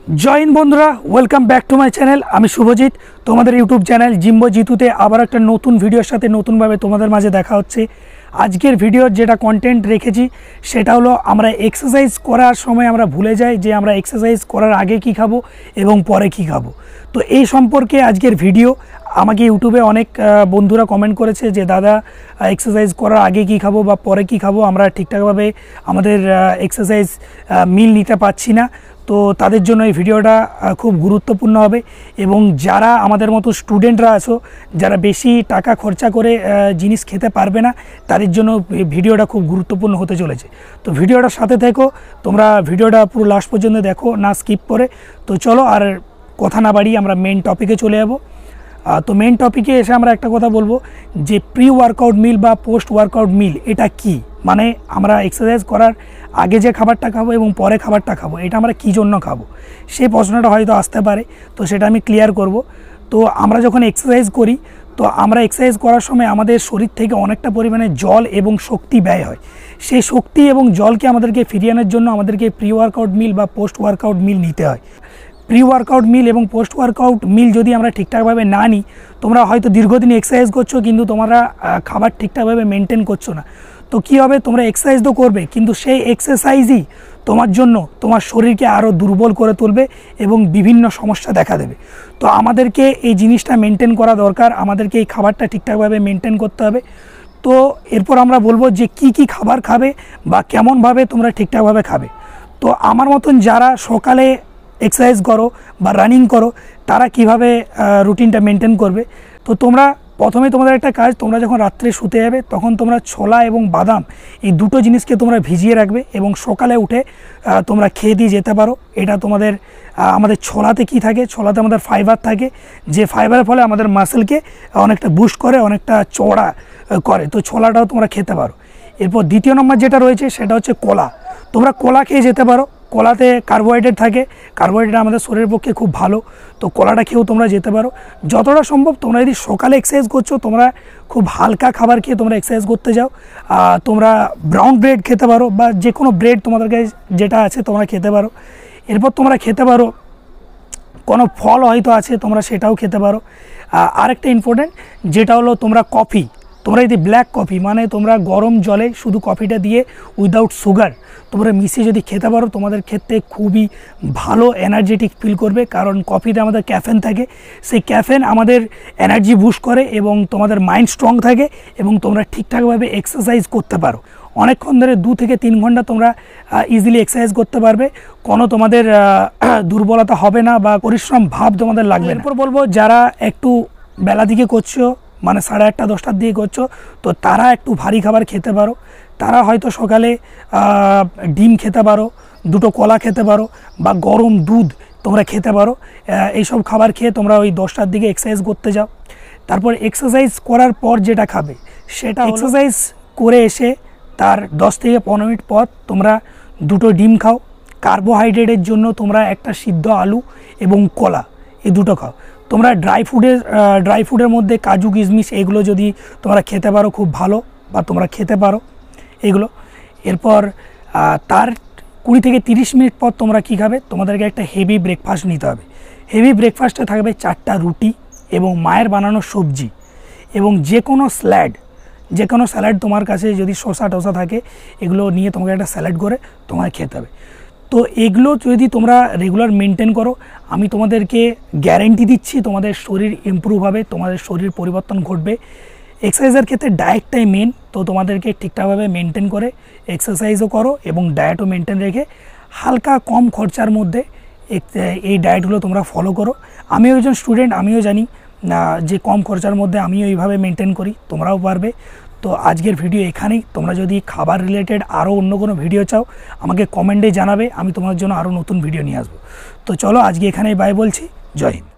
जय हिंद बंधुरा welcome back to my channel आमी शुभजित तुम्हारे यूट्यूब चैनल जिम्बो जितुते आबार एक नतून भिडियोर साथे नतून भावे तुम्हादेर माझे देखा होच्छे। आजकेर भिडियोर जेटा कन्टेंट रेखेछि सेटा हलो आमरा एक्सारसाइज करार समय आमरा भूले जाई जे आमरा एक्सारसाइज करार आगे कि खाबो एबं परे कि खाबो। तो এই সম্পর্কে আজকের ভিডিও আমাকে ইউটিউবে অনেক বন্ধুরা কমেন্ট করেছে যে দাদা এক্সারসাইজ করার আগে কি খাবো বা পরে কি খাবো আমরা ঠিকঠাকভাবে আমাদের এক্সারসাইজ মিল নিতে পারছি না। তো তাদের জন্য এই ভিডিওটা খুব গুরুত্বপূর্ণ হবে এবং যারা আমাদের মতো স্টুডেন্টরা আছো যারা বেশি টাকা খরচা করে জিনিস খেতে পারবে না তাদের জন্য ভিডিওটা খুব গুরুত্বপূর্ণ হতে চলেছে। তো ভিডিওটার সাথে থেকো, তোমরা ভিডিওটা পুরো লাস্ট পর্যন্ত দেখো না স্কিপ করে। তো চলো আর কথা না বাড়িয়ে আমরা মেন টপিকে চলে যাব। তো মেন টপিকে এসে আমরা একটা কথা বলবো যে প্রি ওয়ার্কআউট মিল বা পোস্ট ওয়ার্কআউট মিল এটা কি, মানে আমরা এক্সারসাইজ করার আগে যে খাবারটা খাবো এবং পরে খাবারটা খাবো এটা আমরা কী জন্য খাবো সেই প্রশ্নটা হয়তো আসতে পারে। তো সেটা আমি ক্লিয়ার করব। তো আমরা যখন এক্সারসাইজ করি তো আমরা এক্সারসাইজ করার সময় আমাদের শরীর থেকে অনেকটা পরিমাণে জল এবং শক্তি ব্যয় হয়। সেই শক্তি এবং জলকে আমাদেরকে ফিরিয়ে আনার জন্য আমাদেরকে প্রি ওয়ার্কআউট মিল বা পোস্ট ওয়ার্কআউট মিল নিতে হয়। প্রি ওয়ার্কআউট মিল এবং পোস্ট ওয়ার্কআউট মিল যদি আমরা ঠিকঠাকভাবে না নিই, তোমরা হয়তো দীর্ঘদিন এক্সারসাইজ করছো কিন্তু তোমরা খাবার ঠিকঠাকভাবে মেনটেন করছো না। তো কী হবে, তোমরা এক্সারসাইজ তো করবে কিন্তু সেই এক্সারসাইজই তোমার জন্য তোমার শরীরকে আরও দুর্বল করে তুলবে এবং বিভিন্ন সমস্যা দেখা দেবে। তো আমাদেরকে এই জিনিসটা মেনটেন করা দরকার, আমাদেরকে এই খাবারটা ঠিকঠাকভাবে মেনটেন করতে হবে। তো এরপর আমরা বলবো যে কি কি খাবার খাবে বা কেমনভাবে তোমরা ঠিকঠাকভাবে খাবে। তো আমার মতন যারা সকালে এক্সারসাইজ করো বা রানিং করো তারা কিভাবে রুটিনটা মেনটেন করবে। তো তোমরা প্রথমে তোমাদের একটা কাজ, তোমরা যখন রাত্রে শুতে যাবে তখন তোমরা ছোলা এবং বাদাম এই দুটো জিনিসকে তোমরা ভিজিয়ে রাখবে এবং সকালে উঠে তোমরা খেয়ে দিয়ে যেতে পারো। এটা তোমাদের আমাদের ছোলাতে কি থাকে, ছোলাতে আমাদের ফাইবার থাকে যে ফাইবারের ফলে আমাদের মাসেলকে অনেকটা বুস্ট করে, অনেকটা চওড়া করে। তো ছোলাটাও তোমরা খেতে পারো। এরপর দ্বিতীয় নম্বর যেটা রয়েছে সেটা হচ্ছে কলা। তোমরা কলা খেয়ে যেতে পারো। কলাতে কার্বোহাইড্রেট থাকে, কার্বোহাইড্রেট আমাদের শরীরের পক্ষে খুব ভালো। তো কলাটা খেয়েও তোমরা যেতে পারো। যতটা সম্ভব তোমরা যদি সকালে এক্সারসাইজ করছো তোমরা খুব হালকা খাবার খেয়ে তোমরা এক্সারসাইজ করতে যাও। তোমরা ব্রাউন ব্রেড খেতে পারো বা যে কোনো ব্রেড তোমাদের কাছে যেটা আছে তোমরা খেতে পারো। এরপর তোমরা খেতে পারো কোনো ফল হয়তো আছে তোমরা সেটাও খেতে পারো। আরেকটা ইম্পর্টেন্ট যেটা হলো তোমরা কফি, তোমরা যদি ব্ল্যাক কফি মানে তোমরা গরম জলে শুধু কফিটা দিয়ে উইদাউট সুগার তোমরা মিশিয়ে যদি খেতে পারো তোমাদের ক্ষেত্রে খুবই ভালো এনার্জেটিক ফিল করবে, কারণ কফিতে আমাদের ক্যাফেন থাকে। সেই ক্যাফেন আমাদের এনার্জি বুস্ট করে এবং তোমাদের মাইন্ড স্ট্রং থাকে এবং তোমরা ঠিকঠাকভাবে এক্সারসাইজ করতে পারো। অনেকক্ষণ ধরে 2 থেকে 3 ঘন্টা তোমরা ইজিলি এক্সারসাইজ করতে পারবে, কোনো তোমাদের দুর্বলতা হবে না বা পরিশ্রম ভাব তোমাদের লাগবে না। এরপর বলবো যারা একটু বেলা দিকে করছো মানে 8:30 10টার দিকে করছো তো তারা একটু ভারী খাবার খেতে পারো। তারা হয়তো সকালে ডিম খেতে পারো, 2টো কলা খেতে পারো বা গরম দুধ তোমরা খেতে পারো। এইসব খাবার খেয়ে তোমরা ওই 10টার দিকে এক্সারসাইজ করতে যাও। তারপর এক্সারসাইজ করার পর যেটা খাবে সেটা এক্সারসাইজ করে এসে তার 10 থেকে 15 মিনিট পর তোমরা 2টো ডিম খাও। কার্বোহাইড্রেটের জন্য তোমরা একটা সিদ্ধ আলু এবং কলা এই 2টো খাও। তোমরা ড্রাই ফুডের মধ্যে কাজু কিশমিশ এগুলো যদি তোমরা খেতে পারো খুব ভালো বা তোমরা খেতে পারো এগুলো। এরপর তার 20 থেকে 30 মিনিট পর তোমরা কী খাবে, তোমাদেরকে একটা হেভি ব্রেকফাস্ট নিতে হবে। হেভি ব্রেকফাস্টে থাকবে 4টা রুটি এবং মায়ের বানানো সবজি এবং যে কোনো স্যালাড তোমার কাছে যদি শসা টসা থাকে এগুলো নিয়ে তোমাকে একটা স্যালাড করে তোমায় খেতে হবে। তো এগুলো যদি তোমরা রেগুলার মেনটেন করো আমি তোমাদেরকে গ্যারেন্টি দিচ্ছি তোমাদের শরীর ইমপ্রুভ হবে, তোমাদের শরীর পরিবর্তন ঘটবে। এক্সারসাইজের ক্ষেত্রে ডায়েটটাই মেন। তো তোমাদেরকে ঠিকঠাকভাবে মেনটেন করে এক্সারসাইজও করো এবং ডায়েটও মেনটেন রেখে হালকা কম খরচার মধ্যে এই ডায়েটগুলো তোমরা ফলো করো। আমিও একজন স্টুডেন্ট, আমিও জানি যে কম খরচার মধ্যে আমিও এইভাবে মেনটেন করি, তোমরাও পারবে। তো আজকের ভিডিও এখানেই। তোমরা যদি খাবার রিলেটেড আরও অন্য কোনো ভিডিও চাও আমাকে কমেন্টে জানাবে, আমি তোমার জন্য আরও নতুন ভিডিও নিয়ে আসবো। তো চলো আজকে এখানেই বাই বলছি। জয় হিন্দ।